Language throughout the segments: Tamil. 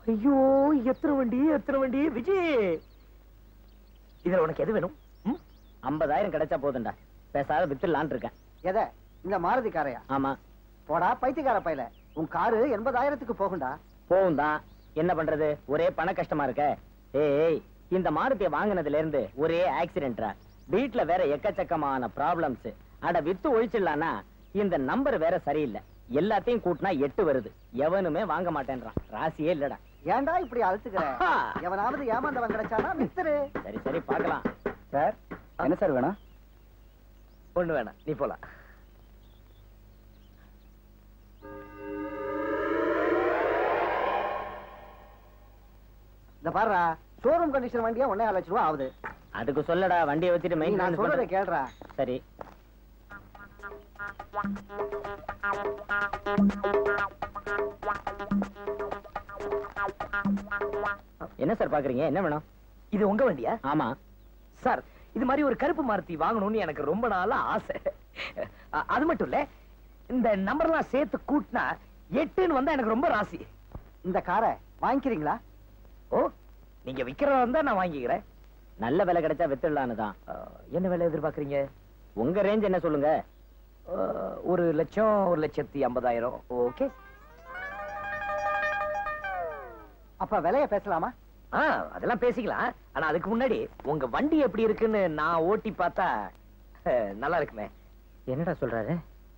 ஐயோ, எத்தனை வண்டி விஜய். இதுல உனக்கு எது வேணும்? 50,000 கிடைச்சா போதுண்டா. பேசாத வித்துலான் இருக்கேன். எதை? இந்த மாருதி காரையா? ஆமா. போடா பைத்தியக்கார பையல, உன் காரு 80,000க்கு போகும்டா. போகும் தான், என்ன பண்றது, ஒரே பண கஷ்டமா இருக்க. ஏய், இந்த மாருதியை வாங்கினதுல இருந்து ஒரே ஆக்சிடென்ட்ரா. வீட்டுல வேற எக்கச்சக்கமான ப்ராப்ளம்ஸ். அட வித்து ஒழிச்சிடலானா இந்த நம்பர் வேற சரியில்லை. எல்லாத்தையும் கூட்டினா 8 வருது. எவனுமே வாங்க மாட்டேன்றான். ராசியே இல்லடா. ஏன்டா இப்படி அழுத்துக்கிற? எவனாவது ஏமாந்தவன் கிடைச்சானா மிஸ்டரு. சரி சரி பார்க்கலாம். சார் என்ன சார் வேணும்? ஒண்ணு வேணாம், நீ போலாம். இந்த பாருடா, ஷோரூம் கண்டிஷன் வண்டியா 1.5 லட்சம் ரூபாய் ஆகுது. அதுக்கு சொல்லடா, வண்டியை வச்சுட்டு மெயின் நான் சொல்றதை கேளுடா. சரி. என்ன சார் பாக்குறீங்க? என்ன வேணும்? இது உங்க வண்டியா? ஆமா சார், இது மாதிரி ஒரு கருப்பு மாருதி வாங்கணும்னு எனக்கு ரொம்ப நாளா ஆசை. அது மட்டும் இல்ல, இந்த நம்பர்லாம் சேர்த்து கூட்டினா 8ன்னு வந்தா எனக்கு ரொம்ப ராசி. இந்த காரை வாங்கிக்கிறீங்களா? ஓ, நீங்க விக்கிறதா இருந்தா நான் வாங்கிக்கிறேன். நல்ல விலை கிடைச்சா வித்துடலான்னு தான். என்ன விலை எதிர்பார்க்கறீங்க? உங்க ரேஞ்ச் என்ன சொல்லுங்க. 1,50,000. ஓகே. அப்ப விலைய பேசலாமா? அதெல்லாம் பேசிக்கலாம். ஆனா அதுக்கு முன்னாடி உங்க வண்டி எப்படி இருக்குன்னு நான் ஓட்டி பார்த்தா நல்லா இருக்குமே. என்னடா சொல்றாரு?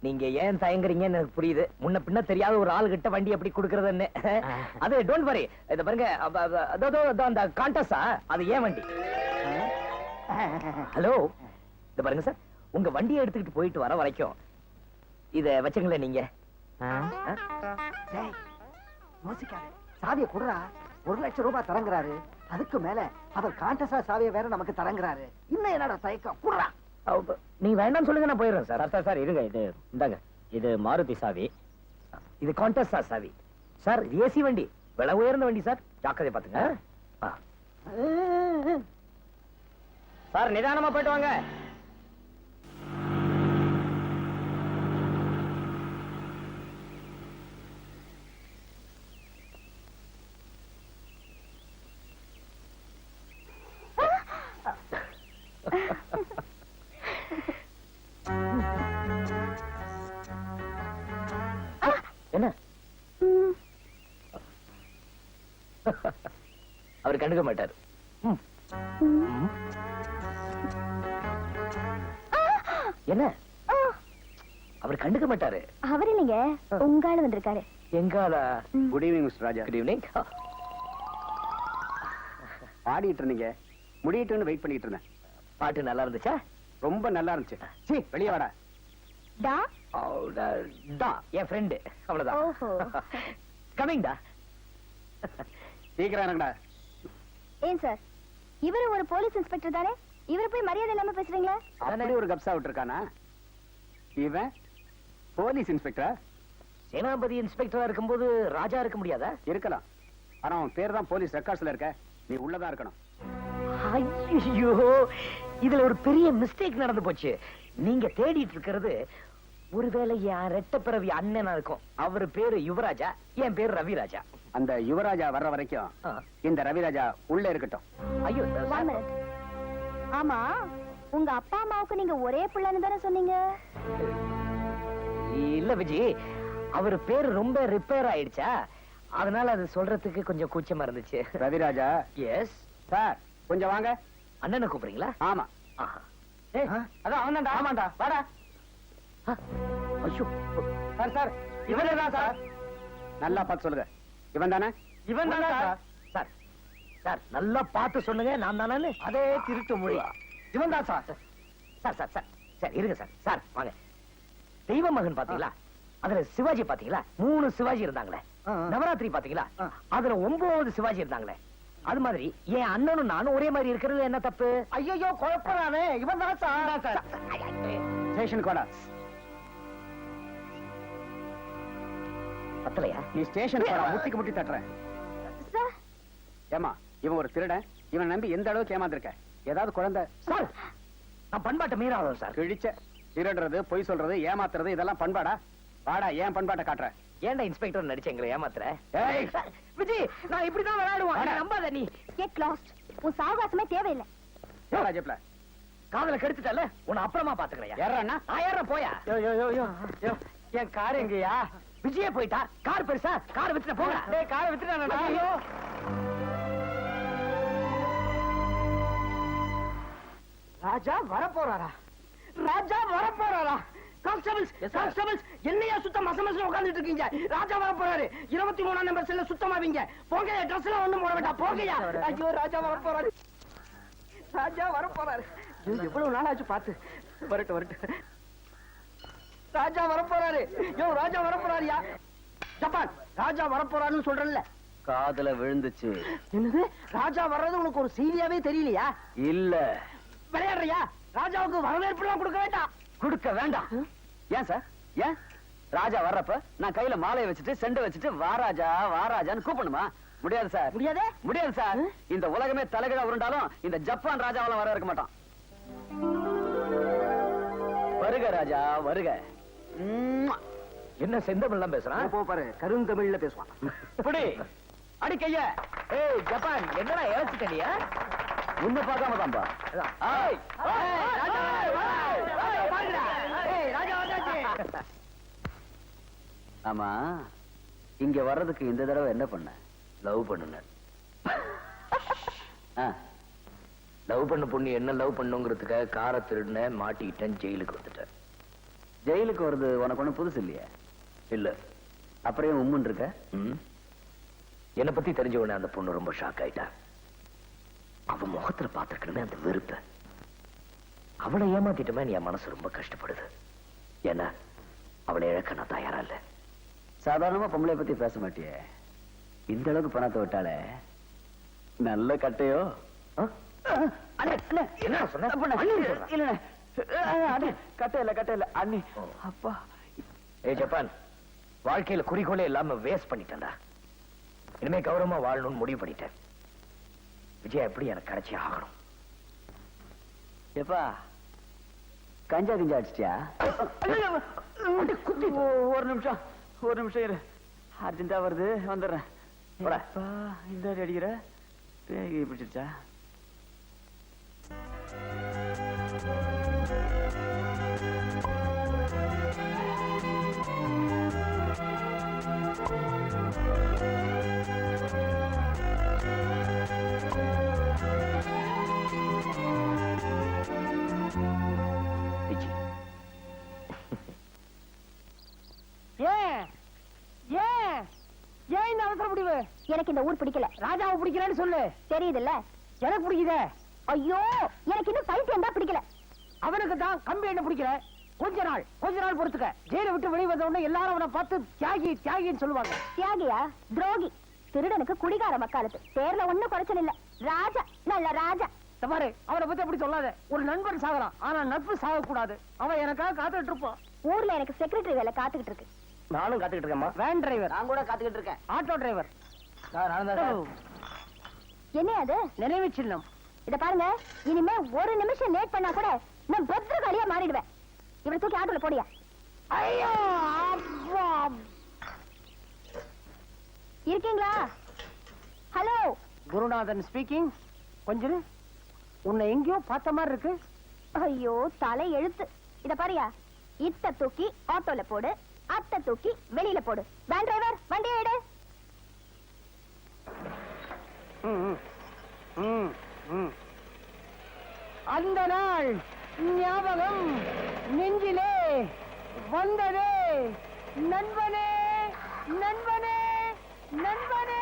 நீங்க ஏன் தயங்குறீங்கன்னு எனக்கு புரியுது. முன்ன பின்ன தெரியாத ஒரு ஆள் கிட்ட வண்டி எப்படி கொடுக்கறதுன்னு. அது டோன்ட் வரி. இத பாருங்க, அந்த கான்டஸா அது ஏன் வண்டி. ஹலோ, இத பாருங்க சார், உங்க வண்டியை எடுத்துக்கிட்டு போயிட்டு வர வரைக்கும் இத வச்சுங்களேன் நீங்க. சாவியை குடுறா. 1 லட்சம் ரூபாய் தரங்குறாரு. அதுக்கு மேல அவர் கான்டஸா சாவியை வேற நமக்கு தரங்குறாரு. இன்னும் என்னடா தயக்கம்? குடுறா. நீங்க வேண்டாம் சொல்லுங்க, நான் போயிடுறேன் சார். சார் சார் இருங்க, இது இந்தாங்க. இது மாருதி சாவி. இது கான்டஸா சாவி சார். இது ஏசி வண்டி, விலை உயர்ந்த வண்டி சார். ஜாக்கிரதை பாத்துங்க சார். நிதானமா போயிட்டு வாங்க. என்ன அவர் கண்டுக்க மாட்டாரு. என்ன அவர் கண்டுக்க மாட்டாரு? அவர் இல்லைங்க, உங்கால வந்திருக்காரு. எங்கால? Good evening mister Raja. Good evening. பாடிட்டு இருந்தீங்க, முடியிட்டுன்னு வெயிட் பண்ணிட்டு இருந்தேன். பாட்டு நல்லா இருந்துச்சா? ரொம்ப நல்லா இருந்துச்சு. சீ, வெளியே வாடா. டா டா என் ஃப்ரெண்ட், அவ்வளவுதான். ஓஹோ. கமிங் டா. சீக்கிரம் எனக்குடா. ஏன் சார், இவரு ஒரு போலீஸ் இன்ஸ்பெக்டர் தானே? இவரை போய் மரியாதை இல்லாம பேசுறீங்களா? அப்படி ஒரு கப்சா விட்டுருக்கானா இவன்? போலீஸ் இன்ஸ்பெக்டரா? சேனாபதி இன்ஸ்பெக்டரா இருக்கும்போது ராஜா இருக்க முடியாதா? இருக்கலாம். ஆனா அவன் பேர் தான் போலீஸ் ரெக்கார்ட்ஸ்ல இருக்க. நீ உள்ளதா இருக்கணும். ஐயோ, இதுல ஒரு பெரிய மிஸ்டேக் நடந்து போச்சு. நீங்க தேடிட்டு இருக்கிறது ஒருவேளை என் ரெட்ட பிறவி அண்ணனா இருக்கும். அவரு பேரு யுவராஜா, என் பேரு ரவிராஜா. அந்த யுவராஜா வர்ற வரைக்கும் இந்த ரவிராஜா உள்ள இருக்கட்டும். ஐயோ, One minute. ஆமா, உங்க அப்பா அம்மாவுக்கு நீங்க ஒரே பிள்ளைன்னு தானே சொன்னீங்க? இல்ல விஜி, அவரு பேரு ரொம்ப ரிப்பேர் ஆயிடுச்சா, அதனால அது சொல்றதுக்கு கொஞ்சம் கூச்சமா இருந்துச்சு. ரவிராஜா. எஸ் சார், கொஞ்சம் வாங்க. அண்ணனை கூப்பிடுறீங்களா? ஆமா. அதான் அவன்தான்டா. ஆமாண்டா, வாடா. ஐயோ சார் சார், இவன் தான் சார். நல்லா பார்த்து சொல்லுங்க. இவன் தானே? இவன் தானே சார். சார் சார், நல்லா பார்த்து சொல்லுங்க. நான் தானே? அதே திருட்டு மொழி. இவன் தான் sir. Sir sir sir sir இருங்க சார். சார் வாங்க. தெய்வ மகன் பாத்தீங்களா? அதுல சிவாஜி பாத்தீங்களா? 3 சிவாஜி இருந்தாங்களே. நவராத்திரி பாத்தீங்களா? அதுல 9 சிவாஜி இருந்தாங்களே. அது மாதிரி என் அண்ணனும் நானும் ஒரே மாதிரி இருக்கிறது என்ன தப்பு? ஐயோ, குழப்பறானே. இவன் தான் சார். ஸ்டேஷனுக்கு வாடா. பத்தலையா? நீ ஸ்டேஷனுக்கு வாடா. முட்டிக்கு முட்டி தட்டுறேன். சார், ஏமா, இவன் ஒரு திருடன். இவன் நம்பி எந்த அளவுக்கு ஏமாந்திருக்க? ஏதாவது குழந்தை? சார், நான் பண்பாட்டை மீறாதவன் சார். கிழிச்ச திருடுறது, பொய் சொல்றது, ஏமாத்துறது, இதெல்லாம் பண்பாடா? வாடா, ஏன் பண்பாட்டை காட்டுற? ஏன்டா இன்ஸ்பெக்டர் நடிச்சு எங்களை ஏமாத்துற? ஏய், விஜய், நான் இப்படிதான் விளையாடுவேன். என்னை நம்பாத நீ. Get lost. உன் சாவகாசமே தேவையில்லை. ராஜப்ல காதல கெடுத்துட்டல, உன்னை அப்புறமா பாத்துக்கலையா? ஏறறேன்னா நான் ஏறறேன், போயா. யோ யோ யோ யோ யோ, என் கார் எங்கயா? விஜயே போயிட்டா. கார் பெருசா? கார் வித்துட்டு போங்க. டேய், காரை வித்துட்டானடா. ஐயோ, ராஜா வரப்போறாரா? ராஜா வரப்போறாரா? கான்ஸ்டபிள்ஸ், கான்ஸ்டபிள்ஸ், என்னையா சுத்தம் மசமசம் உட்கார்ந்துட்டு இருக்கீங்க? ராஜா வரப்போறாரு. 23ஆம் நம்பர் செல்ல சுத்தமாவீங்க. போங்க, ட்ரெஸ் எல்லாம் ஒண்ணும் போட வேண்டாம். போங்கயா. ஐயோ, ராஜா வரப்போறாரு. ராஜா வரப்போறாரு. ஐயோ, எவ்வளவு நாள் ஆச்சு பார்த்து. வரட்டும் வரட்டும். ராஜா வரப்போறாரு. யோ, ராஜா வரப்போறாருயா. ஜப்பான், ராஜா வரப்போறாருன்னு சொல்றேன்ல. காதுல விழுந்துச்சு. என்னது? ராஜா வர்றது உனக்கு ஒரு செய்தியாவே தெரியலையா? இல்ல. விளையாடுறியா? ராஜாவுக்கு வரவேற்பு எல்லாம் கொடுக்க வேண்டாம். கொடுக்க வேண்டாம். ஏன் சார்? ஏன்? ராஜா வர்றப்ப நான் கையில மாலையை வச்சுட்டு செண்டை வச்சுட்டு வாராஜா வாராஜான்னு கூப்பிடணுமா? முடியாது சார். முடியாதே? முடியாது சார். இந்த உலகமே தலைகீழா உருண்டாலும் இந்த ஜப்பான் ராஜாவால வர இருக்க மாட்டான். வருக ராஜா, வருக. என்ன செந்தமிழ்லாம் பேசுறான்? போ பாரு, கருந்தமிழ்ல பேசுவான். இப்படி அடி கைய. ஏய் ஜப்பான், என்னடா இழைச்சிட்டடியா? உன்னை பார்க்காம தான்பா. ஏய், ராஜா, ராஜா வந்தாச்சு. ஆமா, இங்க வர்றதுக்கு இந்த தடவை என்ன பண்ண? லவ் பண்ணுன. லவ் பண்ண பொண்ணு என்ன லவ் பண்ணுங்கிறதுக்காக காரை திருடுன, மாட்டிக்கிட்டேன், ஜெயிலுக்கு வந்துட்டேன். ஜெயிலுக்கு வருது உனக்கு ஒண்ணு புதுசு இல்லையா? இல்ல. அப்புறம் உம்முன்னு இருக்க. என்னை பத்தி தெரிஞ்ச உடனே அந்த பொண்ணு ரொம்ப ஷாக் ஆயிட்டா. அவ முகத்துல பாத்துருக்கணுமே அந்த வெறுப்ப. அவளை ஏமாத்திட்டுமே என் மனசு ரொம்ப கஷ்டப்படுது. ஏன்னா அவளை இழக்க நான் தயாரா இல்ல. சாதாரணமா பொம்பளை பத்தி பேச மாட்டியே, இந்த அளவுக்கு பணத்தை விட்டாலே நல்ல கட்டையோ. என்ன சொன்ன? கட்டை இல்ல அண்ணி. அப்பா. ஏய் ஜப்பான், வாழ்க்கையில குறிக்கோளே இல்லாம வேஸ்ட் பண்ணிட்டேன்டா. இனிமே கௌரவமா வாழணும்னு முடிவு பண்ணிட்டேன். விஜயா எப்படி எனக்கு கிடைச்சி ஆகணும். எப்பா கஞ்சா கிஞ்சா அடிச்சிட்டியா? ஒரு நிமிஷம் இரு, அர்ஜென்டா வருது, வந்துடுறேன். இந்த அடிக்கிற பேகி பிடிச்சிருச்சா? ஏன் இந்த அவசர முடிவு? எனக்கு இந்த ஊர் பிடிக்கல. ராஜாவை பிடிக்கலன்னு சொல்லு. தெரியுதுல்ல? எனக்கு பிடிக்குதே. ஐயோ, எனக்கு இன்னும் பைத்தியம் தான் பிடிக்கல. அவனுக்கு தான் கம்பி என்ன பிடிக்கல. கொஞ்ச நாள் பொறுத்துக்க. ஜெயில விட்டு வெளியே வந்த உடனே எல்லாரும் அவனை பார்த்து தியாகின்னு சொல்லுவாங்க. தியாகியா? துரோகி. திருடனுக்கு குடிகார மக்காலத்து. பேர்ல ஒண்ணும் குறைச்சல் இல்ல. ராஜா, நல்ல ராஜா. பாரு, அவனை பத்தி அப்படி சொல்லாத. ஒரு நண்பன் சாகலாம், ஆனா நட்பு சாக கூடாது. அவன் எனக்காக காத்துட்டு இருப்பான். ஊர்ல எனக்கு செக்ரட்டரி வேலை காத்துக்கிட்டு இருக்கு. நானும் காத்துக்கிட்டு இருக்கேம்மா. Van driver. நான் கூட காத்துக்கிட்டு இருக்கேன். Auto driver. என்ன அது? நினைவு சின்னம். இத பாருங்க, இனிமே ஒரு நிமிஷம் லேட் பண்ணா கூட நான் பத்திரகாளியா மாறிடுவேன். இவனை தூக்கி ஆட்டோல போடியா. ஐயோ, அப்பா. இருக்கீங்களா? ஹலோ, குருநாதன் ஸ்பீக்கிங். கொஞ்சம் உன்னை எங்கேயோ பார்த்த மாதிரி இருக்கு. ஐயோ, தலை எழுத்து. இத பாரியா, இத்த தூக்கி ஆட்டோல போடு, அத்த தூக்கி வெளியில போடு. வேன் டிரைவர், வண்டியை எடு. அந்த நாள் ஞாபகம் நெஞ்சிலே வந்ததே. நண்பனே, நண்பனே, நண்பனே.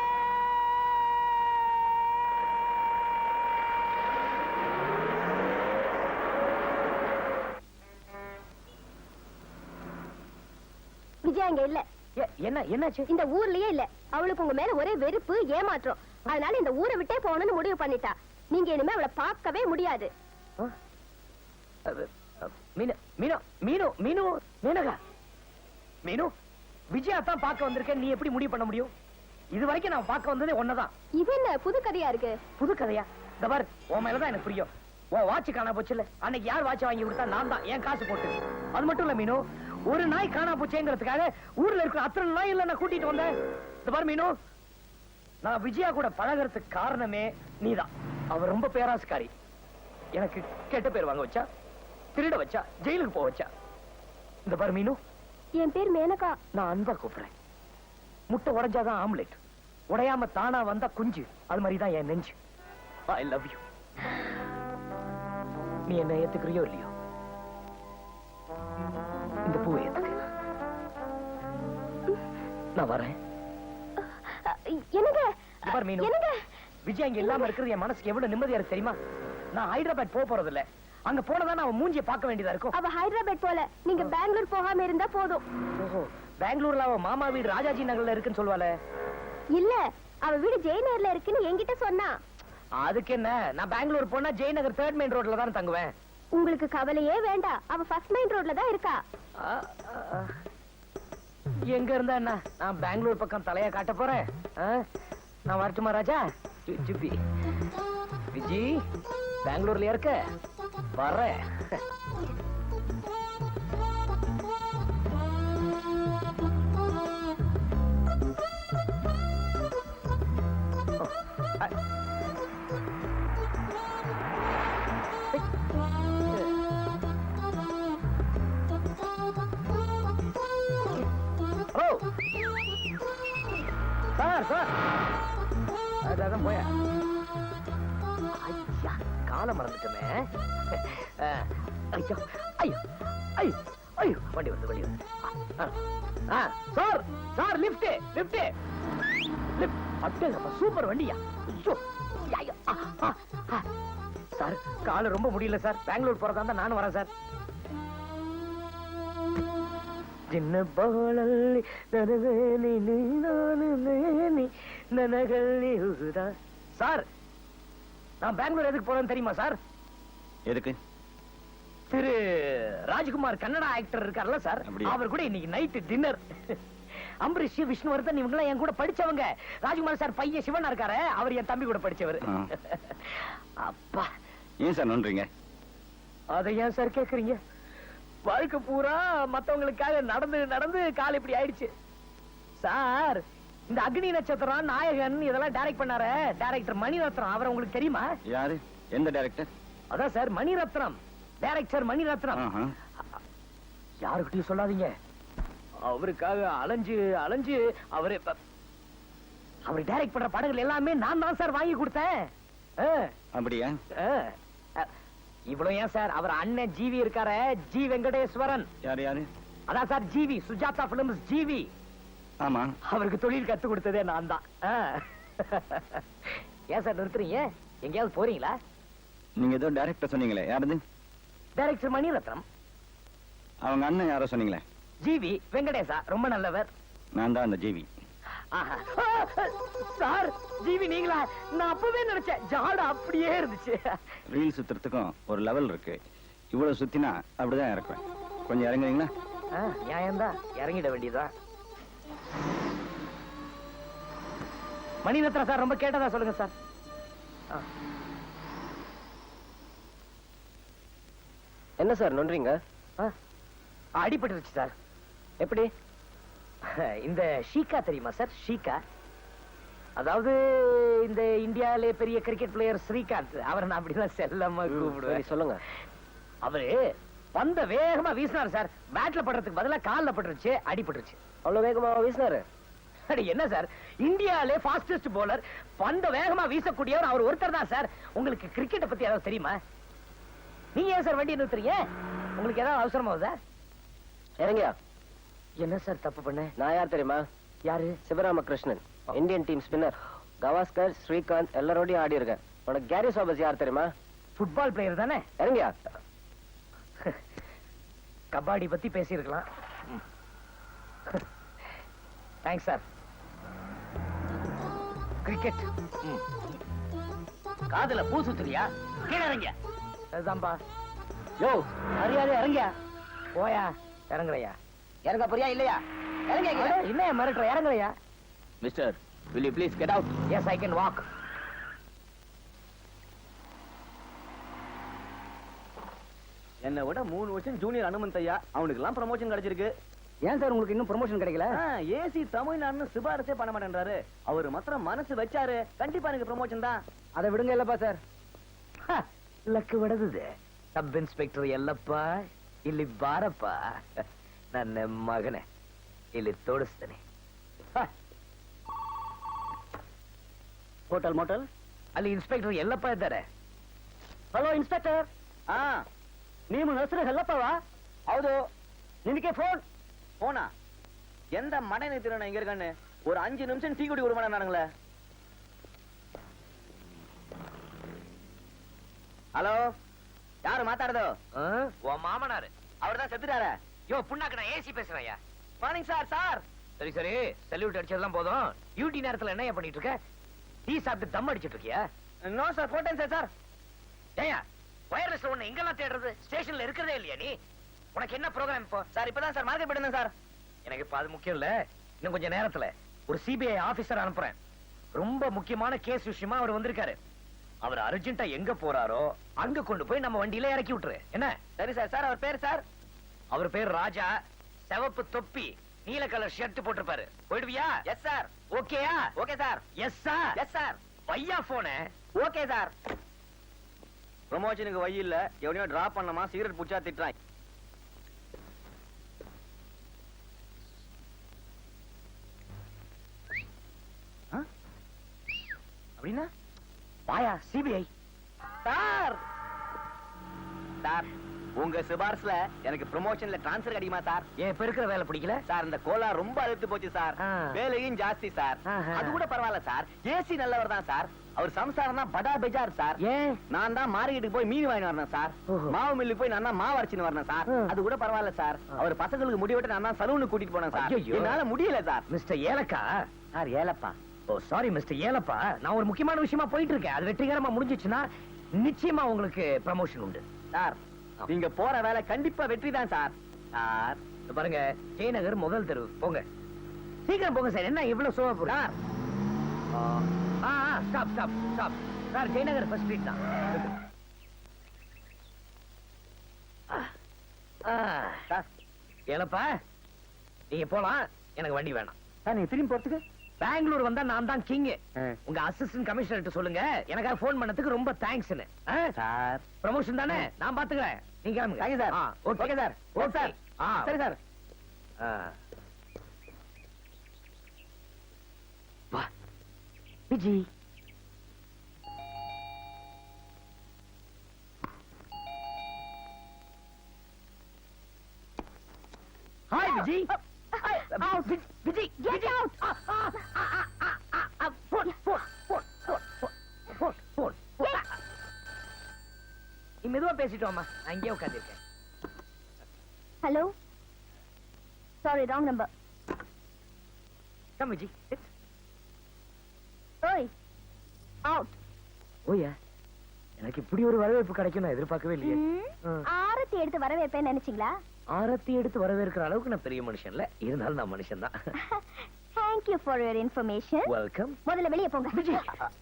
விஜயா இங்க இல்ல. என்னாச்சு? இந்த ஊர்லயே இல்ல. அவளுக்கு உங்க மேல ஒரே வெறுப்பு, ஏமாற்றம். அதனால இந்த ஊரை விட்டே போகணும்னு முடிவு பண்ணிட்டா. நீங்க இனிமே அவளை பார்க்கவே முடியாது. மீனு, விஜயா தான் பார்க்க வந்திருக்கேன். நீ எப்படி முடிவு பண்ண முடியும்? இது வரைக்கும் நான் பார்க்க வந்ததே ஒன்னதான். இது என்ன புது கதையா இருக்கு? புது கதையா? இந்த பாரு, உன் மேலதான் எனக்கு புரியும். உன் வாட்ச் காண போச்சு இல்ல, அன்னைக்கு யார் வாட்ச் வாங்கி கொடுத்தா? நான் தான், என் காசு போட்டு. அது மட்டும் இல்ல மீனு, ஒரு நாய் காணா போச்சேங்கிறதுக்காக ஊர்ல இருக்கிற அத்தனை நாய் இல்ல நான் கூட்டிட்டு வந்தேன். இந்த பாரு மீனு, நான் விஜயா கூட பழகிறதுக்கு காரணமே நீதான். அவ ரொம்ப பேராசுக்காரி. எனக்கு கெட்ட பேர் வாங்க வச்சா, திருட வச்சா, ஜெயிலுக்கு போக வச்சா. இந்த பாரு மீனு, என் பேர் மேனகா. நான் அன்பா கூப்பிடுறேன். முட்டை உடைஞ்சாதான் ஆம்லெட், உடையாம தானா வந்தா குஞ்சு. அது மாதிரிதான் என் நெஞ்சு. I love you. நீ என்ன ஏத்துக்கிறியோ இல்லையோ, இந்த பூவை ஏத்துக்க. நான் வரேன். என்னங்க இங்க பாரு மீனு, என்னங்க விஜய் அங்க இல்லாம இருக்கிறது என் மனசுக்கு எவ்வளவு நிம்மதியா இருக்கு தெரியுமா? நான் ஹைதராபாத் போறது இல்ல. அங்க போனதான் அவன் மூஞ்சியை பார்க்க வேண்டியதா இருக்கும். அவ ஹைதராபாத் போல, நீங்க பெங்களூர் போகாம இருந்தா போதும். ஓஹோ, பெங்களூர்ல அவன் மாமா வீடு ராஜாஜி நகர்ல இருக்குன்னு சொல்லுவாளே. இல்ல, அவ வீடு ஜெயநகர்ல இருக்குன்னு என்கிட்ட சொன்னா. அதுக்கு என்ன, நான் பெங்களூர் போனா ஜெயநகர் 3rd மெயின் ரோட்ல தான் தங்குவேன். உங்களுக்கு கவலையே வேண்டாம், அவ ஃபர்ஸ்ட் மெயின் ரோட்ல தான் இருக்கா. எங்க இருந்தா என்ன, நான் பெங்களூர் பக்கம் தலைய காட்ட போறேன். நான் வரட்டுமா ராஜா? ஜிபி விஜி, பெங்களூர்ல இருக்க வர்றேன். சார் சார், அதான் போய. ஐயா, காலை மறந்துட்டோமே. ஐயோ ஐயோ ஐயோ ஐயோ, வண்டி வந்து வண்டி வந்து. Sir sir, lift lift lift. அட்டேங்கப்பா, சூப்பர் வண்டியா. ஐயோ ஐயோ. சார், காலை ரொம்ப முடியல சார். பெங்களூர் போறதா இருந்தா நானும் வரேன் சார். சின்ன பாலಲ್ಲಿ ನನಗೇನಿ ನಾನು ನೇನಿ ನನಗಲ್ಲಿ ಹುಡುಗ. சார், நான் பெங்களூர் எதுக்கு போறேன்னு தெரியுமா சார்? எதுக்கு? திரு ராஜ்குமார் கன்னடா ஆக்டர் இருக்கார்ல சார், அவர் கூட இன்னைக்கு நைட் டின்னர். அம்பரீஷ், விஷ்ணுவர்தன் இவங்க என் கூட படிச்சவங்க. ராஜ்குமார் சார் பையன் சிவனா இருக்காரு, அவர் என் தம்பி கூட படிச்சவர். அப்பா, ஏன் சார் நோன்றீங்க? அதை ஏன் சார் கேக்குறீங்க? வாழ்க்கை பூரா மத்தவங்களுக்காக நடந்து நடந்து கால் இப்படி ஆயிடுச்சு சார். இந்த அக்னி நட்சத்திரம், நாயகன் இதெல்லாம் டைரக்ட் பண்ணாரு டைரக்டர் மணிரத்னம். அவர் உங்களுக்கு தெரியுமா? யாரு? எந்த டைரக்டர்? அதான் சார், மணிரத்னம், டைரக்டர் மணிரத்னம். யாருக்கிட்டையும் சொல்லாதீங்க. அவருக்காக அலைஞ்சு அலைஞ்சு அவரு டைரக்ட் பண்ற படங்கள் எல்லாமே நான் தான் சார் வாங்கி கொடுத்தேன். அப்படியா? இவ்வளவு ஏன் சார், அவர் அண்ணன் ஜிவி இருக்காரு, ஜி வெங்கடேஸ்வரன். யாரு யாரு? அதான் sir GV, Sujatha films GV. ஆமா, அவருக்கு தொழில் கத்து கொடுத்ததே நான் தான். ஏன் சார் நிறுத்துறீங்க? எங்கேயாவது போறீங்களா? நீங்க ஏதோ டைரக்டர் சொன்னீங்களே, யாரது? டைரக்டர் மணிரத்னம். அவங்க அண்ணன் யாரோ சொன்னீங்களே? ஜிவி வெங்கடேசா, ரொம்ப நல்லவர். நான் தான் அந்த ஜிவி. சார், ஜிவி நீங்களா? நான் அப்பவே நினைச்சேன், ஜாட அப்படியே இருந்துச்சு. ரீல் சுத்துறதுக்கும் ஒரு லெவல் இருக்கு. இவ்வளவு சுத்தினா அப்படிதான் இறக்குவேன். கொஞ்சம் இறங்குறீங்களா? நியாயம்தான், இறங்கிட வேண்டியதுதான். மணிரத்னம் சார் ரொம்ப கேட்டதா சொல்லுங்க சார். என்ன சார் நோன்றீங்க? அடிபட்டுருச்சு சார். எப்படி? இந்த ஷீகா தெரியுமா சார்? ஷீகா, அதாவது இந்த இந்தியாவிலே பெரிய கிரிக்கெட் பிளேயர் ஸ்ரீகாந்த். அவரை நான் அப்படிதான் செல்லமா கூப்பிடுவேன். சொல்லுங்க. அவரு பந்த வேகமா வீசினார் சார். பேட்ல படுறதுக்கு பதிலா கால்ல பட்டுருச்சு, அடிபட்டுருச்சு. அவ்வளவு வேகமா வீசினாரு? என்ன சார், இந்தியாவிலே ஃபாஸ்டஸ்ட் போலர், பந்த வேகமா வீசக்கூடியவர் அவர் ஒருத்தர் தான் சார். உங்களுக்கு கிரிக்கெட்டை பத்தி ஏதாவது தெரியுமா? நீங்க ஏன் சார் வண்டி நிறுத்துறீங்க? உங்களுக்கு ஏதாவது அவசரமா வருதா? இறங்கியா? என்ன சார் தப்பு பண்ண? நான் யார் தெரியுமா? யாரு? Sivaramakrishnan, Indian team spinner. Gavaskar, Srikanth எல்லாரோடையும் ஆடி இருக்கேன். உனக்கு கேரி சோபஸ் யார் தெரியுமா? ஃபுட்பால் பிளேயர் தானே? இறங்கியா? கபாடி பத்தி பேசியிருக்கலாம். Thanks sir. கிரிக்கெட் காதுல பூ சுத்துறியா? கீழே இறங்க. அதுதான்பா. யோ, மரியாதை இறங்கியா? போயா, இறங்குறையா? இறங்க போறியா இல்லையா? இறங்க. என்ன மிரட்டுற? இறங்குறையா? Mister, will you please get out? Yes, I can walk. என்னை விட 3 வருஷம் ஜூனியர் அனுமந்த் ஐயா, அவனுக்கு எல்லாம் ப்ரமோஷன் கிடைச்சிருக்கு. ஏன் சார் உங்களுக்கு இன்னும் ப்ரமோஷன் கிடைக்கல? ஏசி தமிழ்நாடுன்னு சிபாரிசே பண்ண மாட்டேன்றாரு. அவர் மாத்திரம் மனசு வச்சாரு, கண்டிப்பா எனக்கு ப்ரமோஷன் தான். அதை விடுங்க இல்லப்பா சார். ಲಕ್ ಹೊಡೆದಿದೆ. ಸಬ್ ಇನ್ಸ್ಪೆಕ್ಟರ್ ಎಲ್ಲಪ್ಪ ಇಲ್ಲಿ ಬಾರಪ್ಪ, ನನ್ನ ಮಗನೇ ಇಲ್ಲಿ ತೋರಿಸ್ತೇನೆ. ಹೋಟೆಲ್ ಮೋಟಲ್ ಅಲ್ಲಿ ಇನ್ಸ್ಪೆಕ್ಟರ್ ಎಲ್ಲಪ್ಪ ಇದ್ದಾರೆ. Hello inspector. ನಿಮ್ಮ ಹೆಸರು ಎಲ್ಲಪ್ಪವಾ? ಹೌದು. ನಿನಗೆ போனா எந்த மடை நிறுத்தின இங்க இருக்கான்னு ஒரு 5 நிமிஷம் டீ குடி விடுமாடா நானுங்களே. ஹலோ, யாரு மாத்தாடுதோ? உன் மாமனாரு. அவர்தான் செத்துட்டாரா? யோ புண்ணாக்கு, நான் ஏசி பேசுறேன்யா. Morning sir. சார் சரி சரி, சல்யூட் அடிச்சதெல்லாம் போதும். டியூட்டி நேரத்துல என்ன பண்ணிட்டு இருக்க? டீ சாப்பிட்டு தம் அடிச்சிட்டு இருக்கியா? நோ சார், போட்டேன் சார். சார் ஏயா, வயர்லெஸ்ல உன்னை எங்கெல்லாம் தேடுறது? ஸ்டேஷன்ல இருக்கிறதே இல்லையா நீ? உனக்கு என்ன ப்ரோக்ராம் இப்போ? சார் இப்பதான் சார் மார்க்கெட் போயிருந்தேன் சார். எனக்கு இப்ப அது முக்கியம் இல்ல. இன்னும் கொஞ்ச நேரத்துல ஒரு சிபிஐ ஆபீசர் அனுப்புறேன். ரொம்ப முக்கியமான கேஸ் விஷயமா அவர் வந்திருக்காரு. அவர் அர்ஜென்ட்டா எங்க போறாரோ அங்க கொண்டு போய் நம்ம வண்டியில இறக்கி விட்டுரு. என்ன? சரி சார். சார் அவர் பேர் சார்? அவர் பேர் ராஜா. சிவப்பு தொப்பி, நீல கலர் ஷர்ட் போட்டிருப்பாரு. போயிடுவியா? Yes sir. ஓகேயா? Okay sir. Yes sir. Yes sir. பையா போன. Okay sir. ப்ரமோஷனுக்கு வழி இல்ல, எவனையோ டிராப் பண்ணமா சிகரெட் புடிச்சா திட்டுறான். அப்படின்னா வாயா சிபிஐ. சார் சார், உங்க சிபாரிசுல எனக்கு ப்ரமோஷன்ல டிரான்ஸ்ஃபர் கிடைக்குமா சார்? ஏன் இப்ப இருக்கிற வேலை பிடிக்கல? சார் இந்த கோலா ரொம்ப அழுத்து போச்சு சார். வேலையும் ஜாஸ்தி சார். அது கூட பரவாயில்ல சார், ஏசி நல்லவர் தான் சார். அவர் சம்சாரம் தான் படா பெஜார் சார். ஏன்? நான் தான் மார்க்கெட்டுக்கு போய் மீன் வாங்கி வரணும் சார். மாவு மில்லுக்கு போய் நான் தான் மாவு அரைச்சின்னு வரணும் சார். அது கூட பரவாயில்ல சார். அவர் பசங்களுக்கு முடிவெட்ட நான் தான் சலூனுக்கு கூட்டிட்டு போனேன் சார். ஐயையோ. என்னால முடியல சார். மிஸ்டர் ஏலக்கா. சார் ஏலப்பா. ஓ சாரி மிஸ்டர் ஏலப்பா, நான் ஒரு முக்கியமான விஷயமா போயிட்டு இருக்கேன். அது வெற்றிகரமா முடிஞ்சிச்சுன்னா நிச்சயமா உங்களுக்கு ப்ரமோஷன் உண்டு சார் நீங்க போற வேலை கண்டிப்பா வெற்றி தான் சார். சார் இத பாருங்க, ஜெயநகர் முதல் தெரு போங்க. சீக்கிரம் போங்க சார். என்ன இவ்வளவு சோவா போறீங்க? Stop stop stop sir. Jayanagar first street தான். சார் ஏலப்பா, நீங்க போலாம். எனக்கு வண்டி வேணாம். சார் நீங்க திரும்பி போறதுக்கு? பெங்களூர் வந்தா நான் தான் கிங். உங்க அசிஸ்டன்ட் கமிஷனர் சொல்லுங்க எனக்காக போன் பண்ணதுக்கு ரொம்ப தேங்க்ஸ். சார் ப்ரமோஷன் தானே, நான் பாத்துக்கிறேன். நீங்க கிளம்புங்க. Thank you sir. Okay sir. Okay sir. சரி சார். வா Viji. Hi Viji. Viji Get out! நீ மெதுவா பேசிட்டோமா, நான் இங்கே உட்கார்ந்திருக்கேன். Hello, sorry wrong number. Come Viji. ஓய், அவுட். ஓயா, எனக்கு இப்படி ஒரு வரவேற்பு கிடைக்கும் நான் எதிர்பார்க்கவே இல்லையே. ஆரத்தி எடுத்து வரவேற்பேன்னு நினைச்சீங்களா? ஆரத்தி எடுத்து வரவேற்கிற அளவுக்கு நான் பெரிய மனுஷன் இல்ல, இருந்தாலும் நான் மனுஷன் தான். Thank you for your information. Welcome. முதல்ல வெளிய போங்க. விஜி,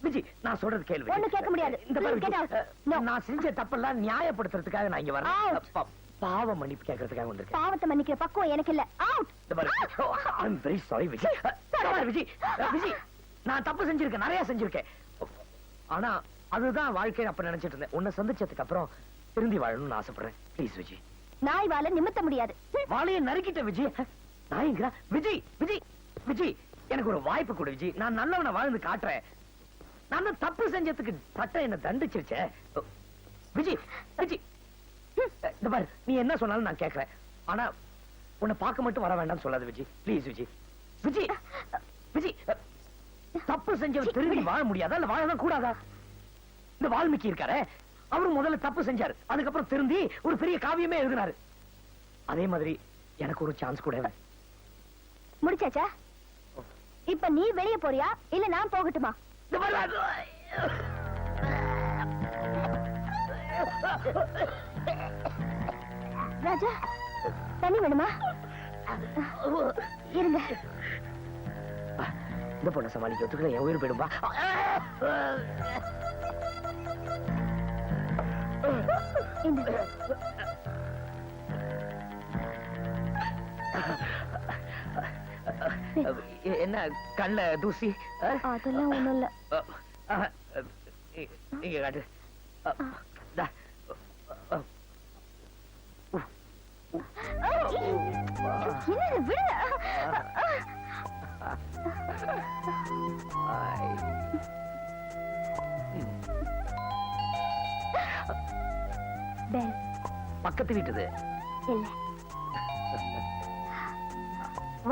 விஜி, நான் சொல்றது கேள்வி. ஒண்ணும் கேட்க முடியாது. இந்த பாரு Please get Viji, out. No. நான் செஞ்ச தப்பெல்லாம் நியாயப்படுத்துறதுக்காக நான் இங்க வரேன். Out. பாவ மன்னிப்பு கேட்கறதுக்காக வந்திருக்கேன். பாவத்தை மன்னிக்கிற பக்குவம் எனக்கு இல்ல. அவுட். இந்த பாரு, I'm very sorry விஜி. இந்த பாரு விஜி, விஜி, நான் தப்பு செஞ்சிருக்கேன், நிறைய செஞ்சிருக்கேன். ஆனா அதுதான் வாழ்க்கை அப்ப நினைச்சிட்டு இருந்தேன். உன்னை சந்திச்சதுக்கு அப்புறம் திரும்பி வாழணும்னு ஆசைப்படுறேன். ப்ளீஸ் விஜி. நாய் வாழ நிமித்த முடியாது. வாழைய நறுக்கிட்ட விஜி. நாயங்களா? விஜி, விஜி, விஜி, எனக்கு ஒரு வாய்ப்பு கொடு விஜி. நான் நல்லவனை வாழ்ந்து காட்டுறேன். நான் தான் தப்பு செஞ்சதுக்கு சட்டம் என்ன தண்டிச்சிருச்சே. விஜி, விஜி, இந்த பாரு, நீ என்ன சொன்னாலும் நான் கேட்கிறேன். ஆனா உன்னை பார்க்க மட்டும் வர வேண்டாம்னு சொல்லாத விஜி. ப்ளீஸ் விஜி. விஜி, விஜி, தப்பு செஞ்சவன் திரும்பி வாழ முடியாதா இல்ல வாழதான் கூடாதா? இந்த வால்மீகி இருக்காரு, அவரும் முதல்ல தப்பு செஞ்சாரு, அதுக்கப்புறம் திரும்பி ஒரு பெரிய காவியமே எழுதினாரு. அதே மாதிரி எனக்கு ஒரு சான்ஸ் கூட. முடிச்சாச்சா? இப்ப நீ வெளிய போறியா இல்ல நான் போகட்டுமா? ராஜா, தண்ணி வேணுமா? இருங்க. இந்த பொண்ணை சமாளிக்க ஒத்துக்கல, என் உயிர் போயிடும்பா. இந்த Stop it. என்ன கண்ண தூசி அதெல்லாம் ஒண்ணும் இல்ல. இங்க காட்டு தா. என்னது விடுங்க. பெல் பக்கத்து வீட்டுது. இல்ல.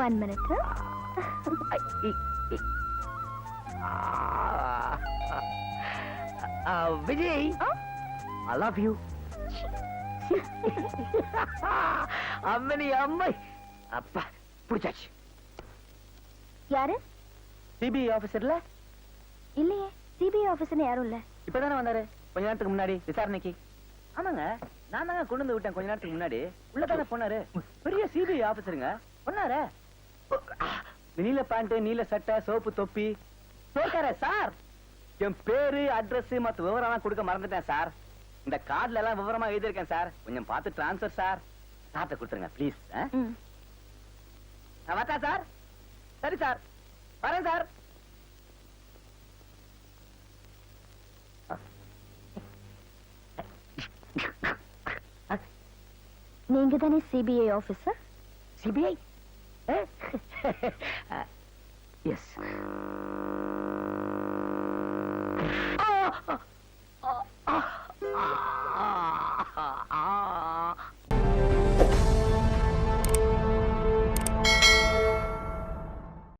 1 minute. Vijay, I love you. அம்மனி அம்மை அப்பா புடிச்சாச்சு. யாரு? சிபிஐ ஆபீசர்ல இல்லையே, சிபிஐ ஆபீசர்னு யாரும் இல்ல. இப்பதானே வந்தாரு கொஞ்ச நேரத்துக்கு முன்னாடி விசாரணைக்கு. ஆமாங்க, நான் தாங்க கொண்டு வந்து விட்டேன் கொஞ்ச நேரத்துக்கு முன்னாடி. உள்ளதானே போனாரு, பெரிய சிபிஐ ஆபீசருங்க. பொண்ணாரு, நீல பேண்ட், நீல சட்டை, சோப்பு தொப்பி. போக்கார சார், என் பேரு அட்ரஸ் மத்த விவரம் எல்லாம் கொடுக்க மறந்துட்டேன் சார். இந்த கார்டுல எல்லாம் விவரமா எழுதியிருக்கேன் சார். கொஞ்சம் பார்த்து டிரான்ஸ்ஃபர் சார். சார்ட்ட கொடுத்துருங்க ப்ளீஸ். ம். நான் வரட்டா சார்? சரி சார், வரேன் சார். நீங்க தானே சிபிஐ ஆபீசர்? சிபிஐ? எஸ்.